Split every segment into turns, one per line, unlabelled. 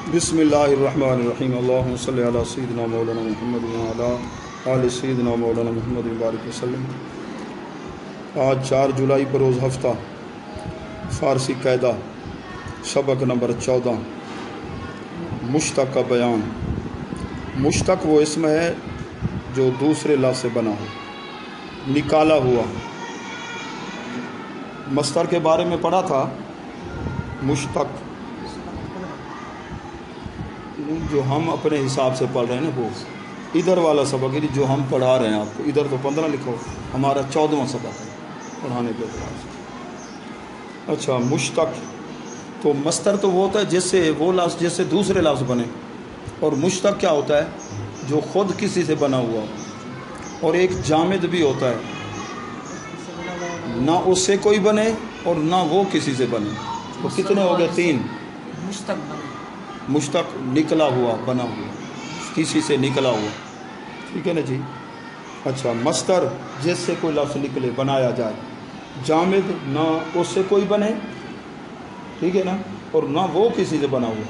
بسم اللہ الرحمن الرحیم اللہم صلی علی سیدنا مولانا محمد وعلی آل سیدنا مولانا محمد بارک وسلم۔ آج 4 جولائی پر روز ہفتہ، فارسی قاعدہ سبق نمبر 14، مشتق کا بیان۔ مشتق وہ اسم ہے جو دوسرے لفظ سے بنا ہو، نکالا ہوا۔ مصدر کے بارے میں پڑھا تھا، مشتق جو ہم اپنے حساب سے پڑھ رہے ہیں نا، وہ ادھر والا سبق ہے جو ہم پڑھا رہے ہیں آپ کو۔ ادھر تو 15 لکھو، ہمارا 14واں سبق ہے پڑھانے کے اعتبار سے۔ اچھا، مشتق تو مصدر تو وہ ہوتا ہے جس سے وہ لفظ جس سے دوسرے لفظ بنے، اور مشتق کیا ہوتا ہے؟ جو خود کسی سے بنا ہوا ہو۔ اور ایک جامد بھی ہوتا ہے، نہ اس سے کوئی بنے اور نہ وہ کسی سے بنے۔ تو کتنے ہو گئے؟ 3۔ مشتق نکلا ہوا، بنا ہوا، کسی سے نکلا ہوا، ٹھیک ہے نا جی۔ اچھا، مصدر جس سے کوئی لفظ نکلے، بنایا جائے۔ جامد نہ اس سے کوئی بنے، ٹھیک ہے نا، اور نہ وہ کسی سے بنا ہوا۔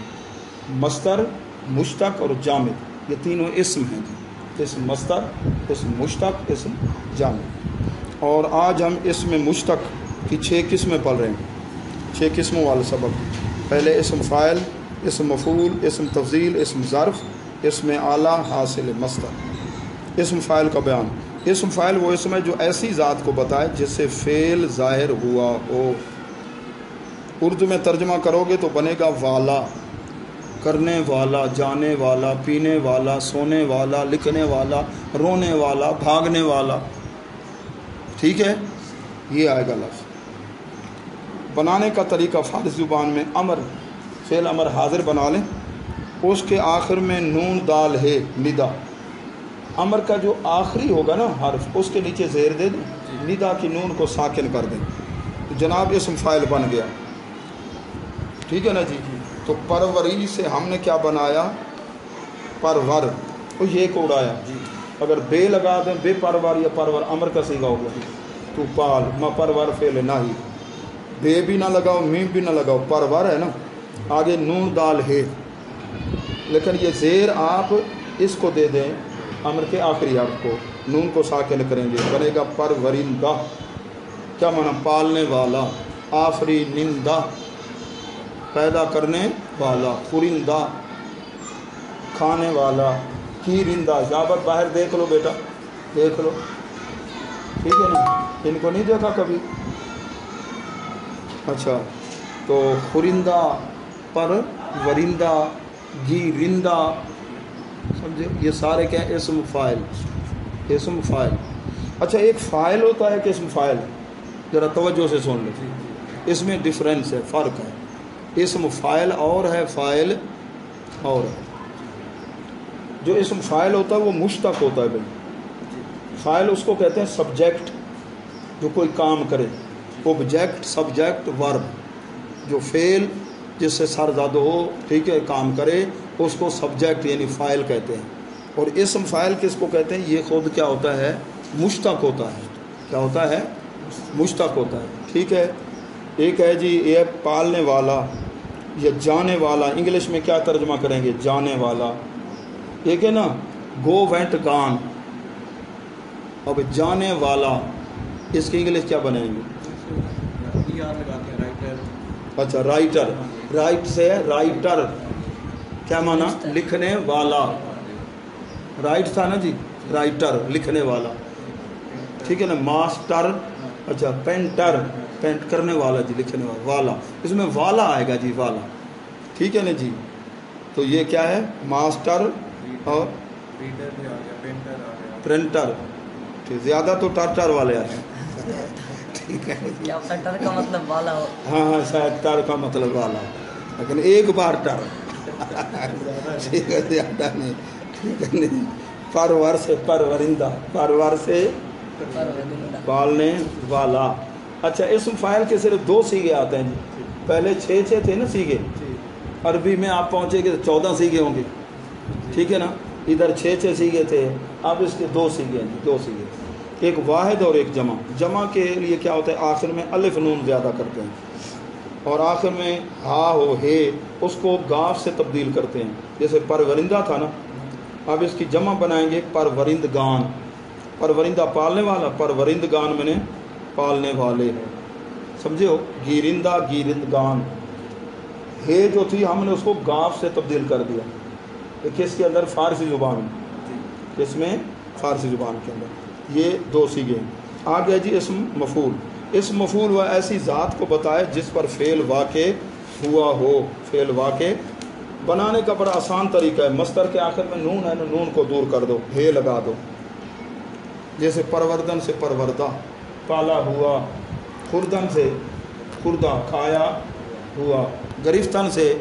مصدر، مشتق اور جامد، یہ تینوں اسم ہیں جی۔ اسم مصدر، اسم مشتق، اسم جامد۔ اور آج ہم اسم مشتق کی 6 قسمیں پڑھ رہے ہیں، 6 قسموں والا سبق۔ پہلے اسم فاعل، اسم مفعول، اسم تفضیل، اسم ظرف، اسم اعلیٰ، حاصل مصدر۔ اسم فاعل کا بیان۔ اسم فاعل وہ اسم ہے جو ایسی ذات کو بتائے جس سے فعل ظاہر ہوا ہو۔ اردو میں ترجمہ کرو گے تو بنے گا والا، کرنے والا، جانے والا، پینے والا، سونے والا، لکھنے والا، رونے والا، بھاگنے والا، ٹھیک ہے، یہ آئے گا لفظ۔ بنانے کا طریقہ فارسی زبان میں امر، فعل امر حاضر بنا لیں، اس کے آخر میں نون دال ہے، ندا۔ امر کا جو آخری ہوگا نا حرف، اس کے نیچے زیر دے دیں، ندا کی نون کو ساکن کر دیں، تو جناب اسم فاعل بن گیا، ٹھیک ہے نا جی۔ تو پروری سے ہم نے کیا بنایا؟ پرور، تو یہ کو اڑایا۔ اگر بے لگا دیں، بے پرور یا پرور، امر کا صیغہ ہو گیا۔ تو پال، ما پرور فعل نہ ہی، بے بھی نہ لگاؤ، میم بھی نہ لگاؤ، پرور ہے نا، آگے نون دال ہے، لیکن یہ زیر آپ اس کو دے دیں امر کے آخری حرف کو، نون کو ساکن کریں گے، بنے گا پرورندہ۔ کیا معنی؟ پالنے والا، آفرینندہ، پیدا کرنے والا، خورندہ، کھانے والا، کیرندہ۔ یابت باہر دیکھ لو بیٹا، دیکھ لو، ٹھیک ہے نا، ان کو نہیں دیکھا کبھی؟ اچھا، تو خورندہ، پرورندہ، گیرندہ، سمجھے؟ یہ سارے کیا ہیں؟ اسم فاعل، اسم فاعل۔ اچھا، ایک فاعل ہوتا ہے کہ اسم فاعل؟ ذرا توجہ سے سن لو، اس میں ڈفرینس ہے، فرق ہے۔ اسم فاعل اور ہے، فاعل اور ہے۔ جو اسم فاعل ہوتا ہے وہ مشتق ہوتا ہے بھائی۔ فاعل اس کو کہتے ہیں سبجیکٹ، جو کوئی کام کرے، اوبجیکٹ، سبجیکٹ، ورب، جو فعل جس سے سر زد ہو، ٹھیک ہے، کام کرے، اس کو سبجیکٹ یعنی فاعل کہتے ہیں۔ اور اسم فاعل کس کو کہتے ہیں؟ یہ خود کیا ہوتا ہے؟ مشتق ہوتا ہے۔ کیا ہوتا ہے؟ مشتق ہوتا ہے، ٹھیک ہے۔ ایک ہے جی، یہ پالنے والا یا جانے والا، انگلش میں کیا ترجمہ کریں گے؟ جانے والا۔ ایک ہے نا، گو وینٹ گان، اب جانے والا، اس کی انگلش کیا بنائیں گے؟ اچھا، رائٹر، رائٹ سے رائٹر، کیا معنی؟ لکھنے والا۔ رائٹ تھا نا جی، رائٹر، لکھنے والا، ٹھیک ہے نا۔ ماسٹر، اچھا، پینٹر، پینٹ کرنے والا جی، لکھنے والا، والا، اس میں والا آئے گا جی، والا، ٹھیک ہے نا جی۔ تو یہ کیا ہے؟ ماسٹر اور پرنٹر، زیادہ تو ٹر والے آتے ہیں، ٹھیک ہے۔
ٹر کا مطلب والا ہو،
ہاں ہاں، شاید ٹر کا مطلب والا، لیکن ایک بار ٹر، ٹھیک ہے، زیادہ نہیں، ٹھیک ہے نہیں۔ پرور سے پرورندہ، پرور سے پالنے والا۔ اچھا، اسم فاعل کے صرف 2 سیغے آتے ہیں جی، پہلے 6 تھے نا سیغے، عربی میں آپ پہنچے گے 14 سیغے ہوں گے، ٹھیک ہے نا۔ ادھر 6 سیغے تھے، اب اس کے 2 سیغے ہیں جی، 2 سیغے، ایک واحد اور ایک جمع۔ جمع کے لیے کیا ہوتا ہے؟ آخر میں الف نون زیادہ کرتے ہیں، اور آخر میں ہا ہو ہے اس کو گاف سے تبدیل کرتے ہیں. جیسے پرورندہ تھا نا، اب اس کی جمع بنائیں گے پرورندگان. پرورندہ پالنے والا، پرورندگان میں نے پالنے والے. سمجھے ہو؟ گیرندہ گیرندگان. ہے جو تھی ہم نے اس کو گاف سے تبدیل کر دیا. کس کے اندر؟ فارسی زبان میں. کس میں؟ فارسی زبان کے اندر. یہ دو سیگے ہیں. آ گیا جی اسم مفعول. اسم مفعول وہ ایسی ذات کو بتائے جس پر فعل واقع ہوا ہو. فعل واقع بنانے کا بڑا آسان طریقہ ہے. مصدر کے آخر میں نون ہے نا، نون کو دور کر دو، ہے لگا دو. جیسے پروردن سے پروردہ، پالا ہوا. خوردن سے خوردہ، کھایا ہوا. گرفتن سے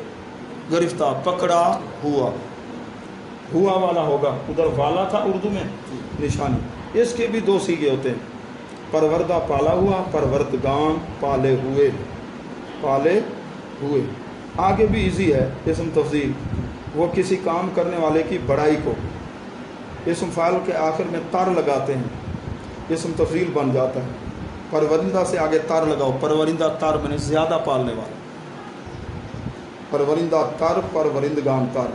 گرفتہ، پکڑا ہوا. ہوا والا ہوگا، ادھر والا تھا اردو میں نشانی. اس کے بھی دو سیگے ہوتے ہیں. پروردہ پالا ہوا، پروردگان پالے ہوئے. پالے ہوئے. آگے بھی ایزی ہے. اسم تفضیل وہ کسی کام کرنے والے کی بڑائی کو اسم فاعل کے آخر میں تر لگاتے ہیں، اسم تفضیل بن جاتا ہے. پرورندہ سے آگے تر لگاؤ، پرورندہ تر میں نے زیادہ پالنے والا. پرورندہ تر، پرورندگان تر.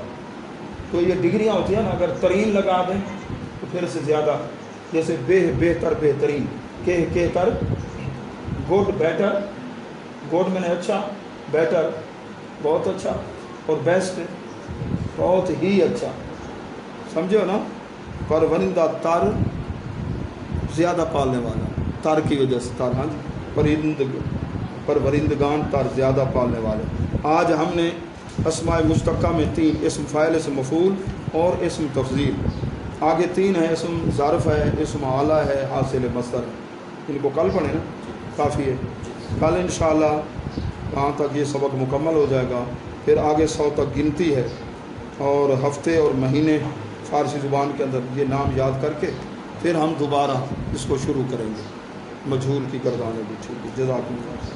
تو یہ ڈگریاں ہوتی ہیں نا، اگر ترین لگا دیں تو پھر سے زیادہ. جیسے بہتر بہترین، کہ تر، گڈ بیٹر. گڈ میں نے اچھا، بیٹر بہت اچھا، اور بیسٹ بہت ہی اچھا. سمجھو نا؟ پرورندہ تر زیادہ پالنے والا، تر کی وجہ سے تر. ہاں جی. پرورندگان تر زیادہ پالنے والے. آج ہم نے اسماء مشتقہ میں 3، اسم فاعل، اسم مفعول اور اسم تفضیل. آگے 3 ہے، اسم ظرف ہے، اسم آلہ ہے، حاصل مصدر ہے. ان کو کل پڑھیں نا، کافی ہے. کل انشاءاللہ وہاں تک یہ سبق مکمل ہو جائے گا. پھر آگے 100 تک گنتی ہے، اور ہفتے اور مہینے فارسی زبان کے اندر یہ نام یاد کر کے پھر ہم دوبارہ اس کو شروع کریں گے. مجہول کی گردانیں بھی. ٹھیک ہے، جزاکم اللہ.